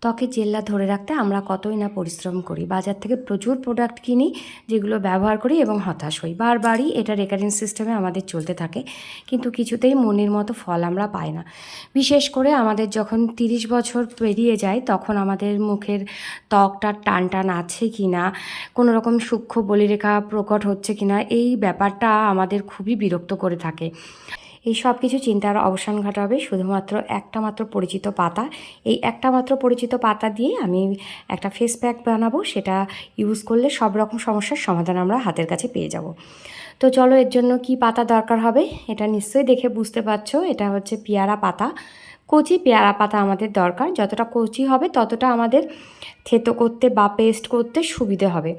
ত্বকের জেল্লা ধরে রাখতে আমরা কতই না পরিশ্রম করি, বাজার থেকে প্রচুর প্রোডাক্ট কিনি যেগুলো ব্যবহার করি এবং হতাশ হই। বারবারই এটা রেকারিং সিস্টেমে আমাদের চলতে থাকে, কিন্তু কিছুতেই মনের মতো ফল আমরা পাই না। বিশেষ করে আমাদের যখন 30 বছর পেরিয়ে যায় তখন আমাদের মুখের ত্বকটা টান টান আছে কি না, কোনো রকম সূক্ষ্ম বলিরেখা প্রকট হচ্ছে কি না, এই ব্যাপারটা আমাদের খুবই বিরক্ত করে থাকে। এই সব কিছু চিন্তার অবসান ঘটাবে শুধুমাত্র একটা মাত্র পরিচিত পাতা। এই একটা মাত্র পরিচিত পাতা দিয়ে আমি একটা ফেস প্যাক বানাবো, সেটা ইউজ করলে সব রকম সমস্যার সমাধান আমরা হাতের কাছে পেয়ে যাব। তো চলো, এর জন্য কি পাতা দরকার হবে এটা নিশ্চয়ই দেখে বুঝতে পারছো। এটা হচ্ছে পেয়ারা পাতা, কচি পেয়ারা পাতা আমাদের দরকার। যতটা কচি হবে ততটা আমাদের থেতো করতে বা পেস্ট করতে সুবিধে হবে।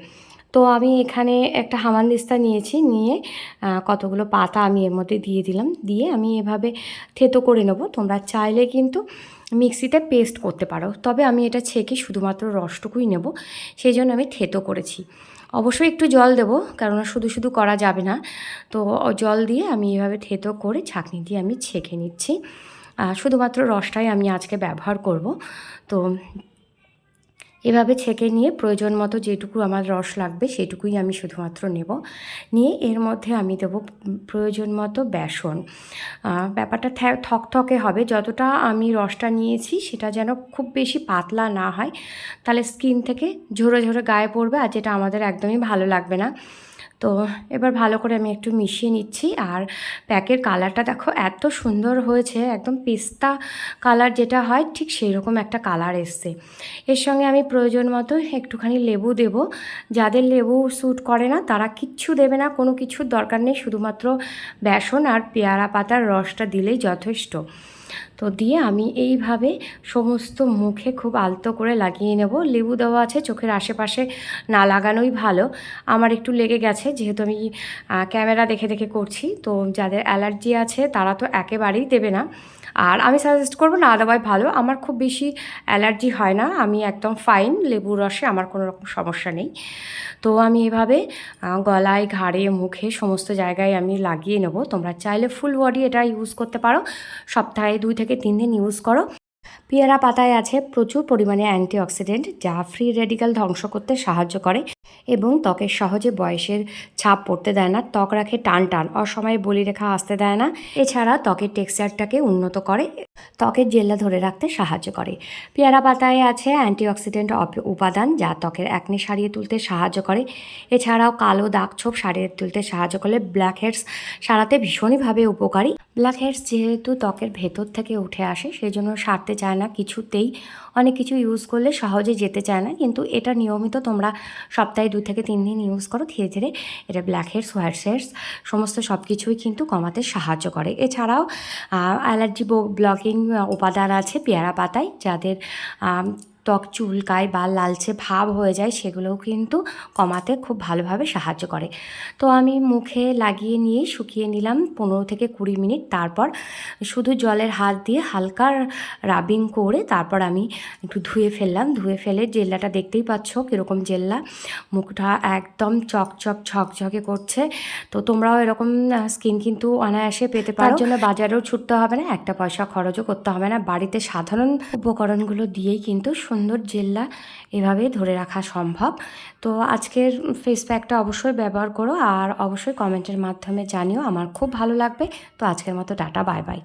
তো আমি এখানে একটা হামানদিস্তা নিয়েছি, নিয়ে কতগুলো পাতা আমি এর মধ্যে দিয়ে দিলাম, দিয়ে আমি এভাবে থেতো করে নেব। তোমরা চাইলে কিন্তু মিক্সিতে পেস্ট করতে পারো, তবে আমি এটা ছেঁকে শুধুমাত্র রসটুকুই নেব, সেই জন্য আমি থেতো করেছি। অবশ্যই একটু জল দেবো, কেননা শুধু শুধু করা যাবে না। তো জল দিয়ে আমি এভাবে থেতো করে ছাঁকনি দিয়ে আমি ছেঁকে নিচ্ছি। শুধুমাত্র রসটাই আমি আজকে ব্যবহার করব। তো এভাবে ছেঁকে নিয়ে প্রয়োজন মতো যেটুকু আমার রস লাগবে সেটুকুই আমি শুধুমাত্র নেব। নিয়ে এর মধ্যে আমি দেব প্রয়োজন মতো বেসন। ব্যাপারটা থকথকে হবে, যতটা আমি রসটা নিয়েছি সেটা যেন খুব বেশি পাতলা না হয়, তাহলে স্কিন থেকে ঝরে ঝরে গায়ে পড়বে, আর যেটা আমাদের একদমই ভালো লাগবে না। তো এবার ভালো করে আমি একটু মিশিয়ে নিচ্ছি। আর প্যাকের কালারটা দেখো এত সুন্দর হয়েছে, একদম পেস্তা কালার যেটা হয় ঠিক সেই রকম একটা কালার এসছে। এর সঙ্গে আমি প্রয়োজন মতো একটুখানি লেবু দেব। যাদের লেবু স্যুট করে না তারা কিচ্ছু দেবে না, কোনো কিছুর দরকার নেই, শুধুমাত্র বেসন আর পেয়ারা পাতার রসটা দিলেই যথেষ্ট। তো দিয়ে আমি এইভাবে সমস্ত মুখে খুব আলতো করে লাগিয়ে নেব। লেবু দেওয়া আছে, চোখের আশেপাশে না লাগানোই ভালো। আমার একটু লেগে গেছে, যেহেতু আমি ক্যামেরা দেখে দেখে করছি। তো যাদের অ্যালার্জি আছে তারা তো একেবারেই দেবে না, আর আমি সাজেস্ট করবো না দেওয়াই ভালো। আমার খুব বেশি অ্যালার্জি হয় না, আমি একদম ফাইন, লেবুর রসে আমার কোনো রকম সমস্যা নেই। তো আমি এভাবে গলায়, ঘাড়ে, মুখে সমস্ত জায়গায় আমি লাগিয়ে নেব। তোমরা চাইলে ফুল বডি এটা ইউজ করতে পারো, সপ্তাহে 2 থেকে 3 দিন ইউজ করো। পেয়ারা পাতায় আছে প্রচুর পরিমাণে অ্যান্টিঅক্সিডেন্ট, যা ফ্রি রেডিক্যাল ধ্বংস করতে সাহায্য করে এবং ত্বকের সহজে বয়সের ছাপ পড়তে দেয় না, ত্বক রাখে টান টান, অসময়ে বলিরেখা আসতে দেয় না। এছাড়া ত্বকের টেক্সচারটাকে উন্নত করে, ত্বকের জেল্লা ধরে রাখতে সাহায্য করে। পেয়ারা পাতায় আছে অ্যান্টিঅক্সিডেন্ট উপাদান, যা ত্বকের একনি সারিয়ে তুলতে সাহায্য করে। এছাড়াও কালো দাগ ছোপ সারিয়ে তুলতে সাহায্য করলে ব্ল্যাক হেডস সারাতে ভীষণইভাবে উপকারী। ব্ল্যাক হেডস যেহেতু ত্বকের ভেতর থেকে উঠে আসে, সেই জন্য সারতে চায় না কিছুতেই। অনেক কিছু ইউজ করলে সহজে যেতে চায় না, কিন্তু এটা নিয়মিত তোমরা সপ্তাহে 2 থেকে 3 দিন ইউজ করো, ধীরে ধীরে এটা ব্ল্যাক হেডস, হোয়াইট হেডস সমস্ত সব কিছুই কিন্তু কমাতে সাহায্য করে। এছাড়াও অ্যালার্জি ব্লকিং উপাদান আছে পেয়ারা পাতায়, যাদের ত্বক চুলকায় বা লালচে ভাব হয়ে যায় সেগুলোও কিন্তু কমাতে খুব ভালোভাবে সাহায্য করে। তো আমি মুখে লাগিয়ে নিয়ে শুকিয়ে নিলাম 15 থেকে 20 মিনিট। তারপর শুধু জলের হাত দিয়ে হালকা রাবিং করে তারপর আমি একটু ধুয়ে ফেললাম। ধুয়ে ফেলে জেল্লাটা দেখতেই পাচ্ছ কীরকম জেল্লা, মুখটা একদম চকচক ঝকঝকে করছে। তো তোমরাও এরকম স্কিন কিন্তু অনায়াসে পেতে পারো, তার জন্য বাজারেও ছুটতে হবে না, একটা পয়সা খরচও করতে হবে না, বাড়িতে সাধারণ উপকরণগুলো দিয়েই কিন্তু সুন্দর জেল্লা এভাবে ধরে রাখা সম্ভব। তো আজকের ফেস প্যাকটা অবশ্যই ব্যবহার করো, আর অবশ্যই কমেন্টের মাধ্যমে জানিও, আমার খুব ভালো লাগবে। তো আজকের মতো টাটা, বাই বাই।